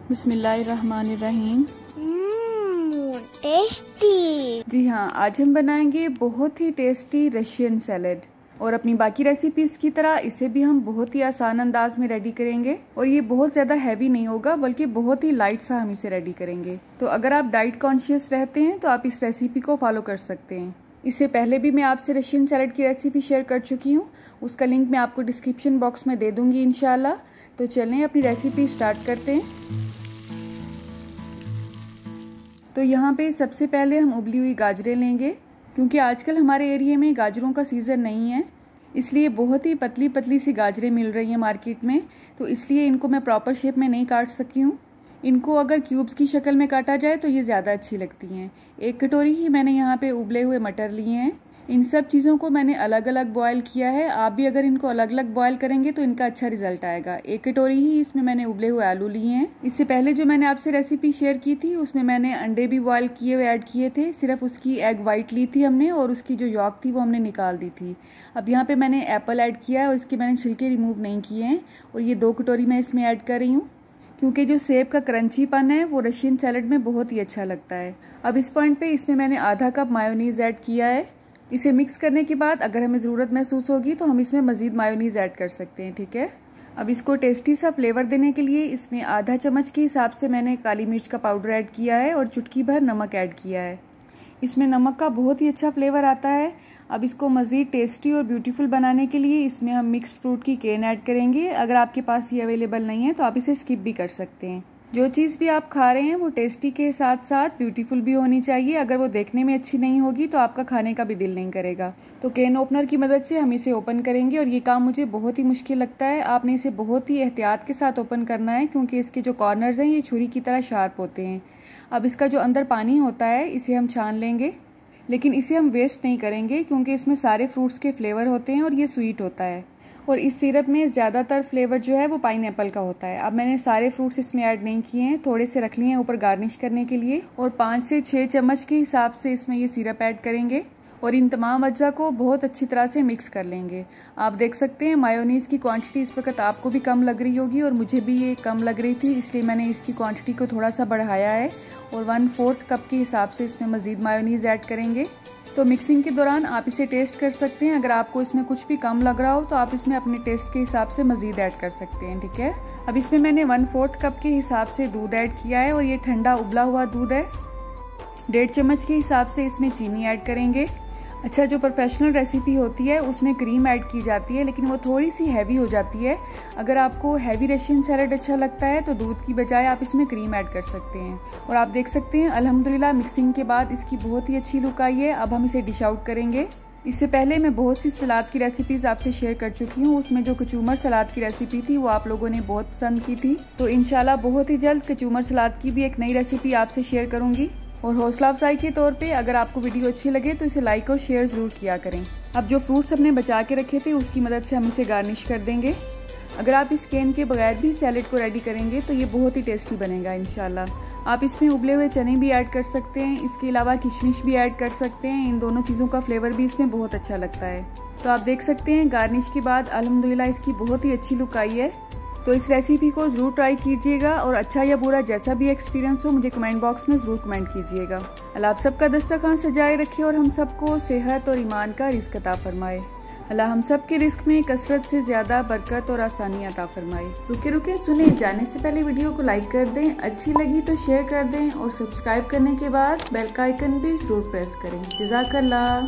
बिस्मिल्लाहिर्रहमानिर्रहीम। टेस्टी। जी हाँ, आज हम बनाएंगे बहुत ही टेस्टी रशियन सैलेड और अपनी बाकी रेसिपीज की तरह इसे भी हम बहुत ही आसान अंदाज में रेडी करेंगे और ये बहुत ज़्यादा हैवी नहीं होगा बल्कि बहुत ही लाइट सा हम इसे रेडी करेंगे। तो अगर आप डाइट कॉन्शियस रहते हैं तो आप इस रेसिपी को फॉलो कर सकते हैं। इससे पहले भी मैं आपसे रशियन सैलेड की रेसिपी शेयर कर चुकी हूँ, उसका लिंक मैं आपको डिस्क्रिप्शन बॉक्स में दे दूँगी इंशाल्लाह। तो चलें अपनी रेसिपी स्टार्ट करते हैं। तो यहाँ पे सबसे पहले हम उबली हुई गाजरें लेंगे, क्योंकि आजकल हमारे एरिया में गाजरों का सीज़न नहीं है, इसलिए बहुत ही पतली पतली सी गाजरें मिल रही हैं मार्केट में। तो इसलिए इनको मैं प्रॉपर शेप में नहीं काट सकी हूँ। इनको अगर क्यूब्स की शक्ल में काटा जाए तो ये ज़्यादा अच्छी लगती हैं। 1 कटोरी ही मैंने यहाँ पे उबले हुए मटर लिए हैं। इन सब चीज़ों को मैंने अलग अलग बॉयल किया है। आप भी अगर इनको अलग अलग बॉयल करेंगे तो इनका अच्छा रिजल्ट आएगा। 1 कटोरी ही इसमें मैंने उबले हुए आलू लिए हैं। इससे पहले जो मैंने आपसे रेसिपी शेयर की थी उसमें मैंने अंडे भी बॉयल किए हुए ऐड किए थे। सिर्फ उसकी एग वाइट ली थी हमने और उसकी जो यॉक थी वो हमने निकाल दी थी। अब यहाँ पे मैंने एप्पल ऐड किया है और इसके मैंने छिलके रिमूव नहीं किए हैं और ये 2 कटोरी मैं इसमें ऐड कर रही हूँ, क्योंकि जो सेब का क्रंचीपन है वो रशियन सैलेड में बहुत ही अच्छा लगता है। अब इस पॉइंट पे इसमें मैंने आधा कप मायोनीज़ ऐड किया है। इसे मिक्स करने के बाद अगर हमें ज़रूरत महसूस होगी तो हम इसमें मज़ीद मायोनीज़ ऐड कर सकते हैं, ठीक है। अब इसको टेस्टी सा फ्लेवर देने के लिए इसमें आधा चम्मच के हिसाब से मैंने काली मिर्च का पाउडर ऐड किया है और चुटकी भर नमक ऐड किया है। इसमें नमक का बहुत ही अच्छा फ्लेवर आता है। अब इसको मज़ीद टेस्टी और ब्यूटीफुल बनाने के लिए इसमें हम मिक्स्ड फ्रूट की केन ऐड करेंगे। अगर आपके पास ये अवेलेबल नहीं है तो आप इसे स्किप भी कर सकते हैं। जो चीज़ भी आप खा रहे हैं वो टेस्टी के साथ साथ ब्यूटीफुल भी होनी चाहिए। अगर वो देखने में अच्छी नहीं होगी तो आपका खाने का भी दिल नहीं करेगा। तो केन ओपनर की मदद से हम इसे ओपन करेंगे और ये काम मुझे बहुत ही मुश्किल लगता है। आपने इसे बहुत ही एहतियात के साथ ओपन करना है, क्योंकि इसके जो कॉर्नर्स हैं ये छुरी की तरह शार्प होते हैं। अब इसका जो अंदर पानी होता है इसे हम छान लेंगे, लेकिन इसे हम वेस्ट नहीं करेंगे क्योंकि इसमें सारे फ्रूट्स के फ्लेवर होते हैं और ये स्वीट होता है। और इस सिरप में ज़्यादातर फ्लेवर जो है वो पाइनएप्पल का होता है। अब मैंने सारे फ्रूट्स इसमें ऐड नहीं किए हैं, थोड़े से रख लिए हैं ऊपर गार्निश करने के लिए। और 5 से 6 चम्मच के हिसाब से इसमें ये सिरप ऐड करेंगे और इन तमाम अज्जा को बहुत अच्छी तरह से मिक्स कर लेंगे। आप देख सकते हैं मायोनीज़ की क्वांटिटी इस वक्त आपको भी कम लग रही होगी और मुझे भी ये कम लग रही थी, इसलिए मैंने इसकी क्वांटिटी को थोड़ा सा बढ़ाया है और 1/4 कप के हिसाब से इसमें मज़ीद मायोनीज़ ऐड करेंगे। तो मिक्सिंग के दौरान आप इसे टेस्ट कर सकते हैं। अगर आपको इसमें कुछ भी कम लग रहा हो तो आप इसमें अपने टेस्ट के हिसाब से मज़ीद ऐड कर सकते हैं, ठीक है। अब इसमें मैंने 1/4 कप के हिसाब से दूध ऐड किया है और ये ठंडा उबला हुआ दूध है। 1.5 चम्मच के हिसाब से इसमें चीनी ऐड करेंगे। अच्छा, जो प्रोफेशनल रेसिपी होती है उसमें क्रीम ऐड की जाती है, लेकिन वो थोड़ी सी हैवी हो जाती है। अगर आपको हैवी रशियन सैलेड अच्छा लगता है तो दूध की बजाय आप इसमें क्रीम ऐड कर सकते हैं। और आप देख सकते हैं अल्हम्दुलिल्लाह मिक्सिंग के बाद इसकी बहुत ही अच्छी लुक आई है। अब हम इसे डिश आउट करेंगे। इससे पहले मैं बहुत सी सलाद की रेसिपीज़ आपसे शेयर कर चुकी हूँ। उसमें जो कचूमर सलाद की रेसिपी थी वो आप लोगों ने बहुत पसंद की थी। तो इंशाल्लाह बहुत ही जल्द कचूमर सलाद की भी एक नई रेसिपी आपसे शेयर करूँगी। और हौसला अफजाई के तौर पे अगर आपको वीडियो अच्छी लगे तो इसे लाइक और शेयर ज़रूर किया करें। अब जो फ्रूट्स हमने बचा के रखे थे उसकी मदद से हम इसे गार्निश कर देंगे। अगर आप इस केन के बगैर भी सैलेड को रेडी करेंगे तो ये बहुत ही टेस्टी बनेगा इंशाल्लाह। आप इसमें उबले हुए चने भी ऐड कर सकते हैं, इसके अलावा किशमिश भी ऐड कर सकते हैं। इन दोनों चीज़ों का फ्लेवर भी इसमें बहुत अच्छा लगता है। तो आप देख सकते हैं गार्निश के बाद अल्हम्दुलिल्लाह इसकी बहुत ही अच्छी लुक आई है। तो इस रेसिपी को ज़रूर ट्राई कीजिएगा और अच्छा या बुरा जैसा भी एक्सपीरियंस हो मुझे कमेंट बॉक्स में ज़रूर कमेंट कीजिएगा। अल्लाह आप सबका दस्तरखान सजाए रखे और हम सबको सेहत और ईमान का रिज़्क अता फरमाए। अल्लाह हम सब के रिस्क में कसरत से ज़्यादा बरकत और आसानी अता फरमाए। रुके रुके सुने, जाने से पहले वीडियो को लाइक कर दें, अच्छी लगी तो शेयर कर दें और सब्सक्राइब करने के बाद बेल का आइकन भी ज़रूर प्रेस करें। जज़ाकल्लाह।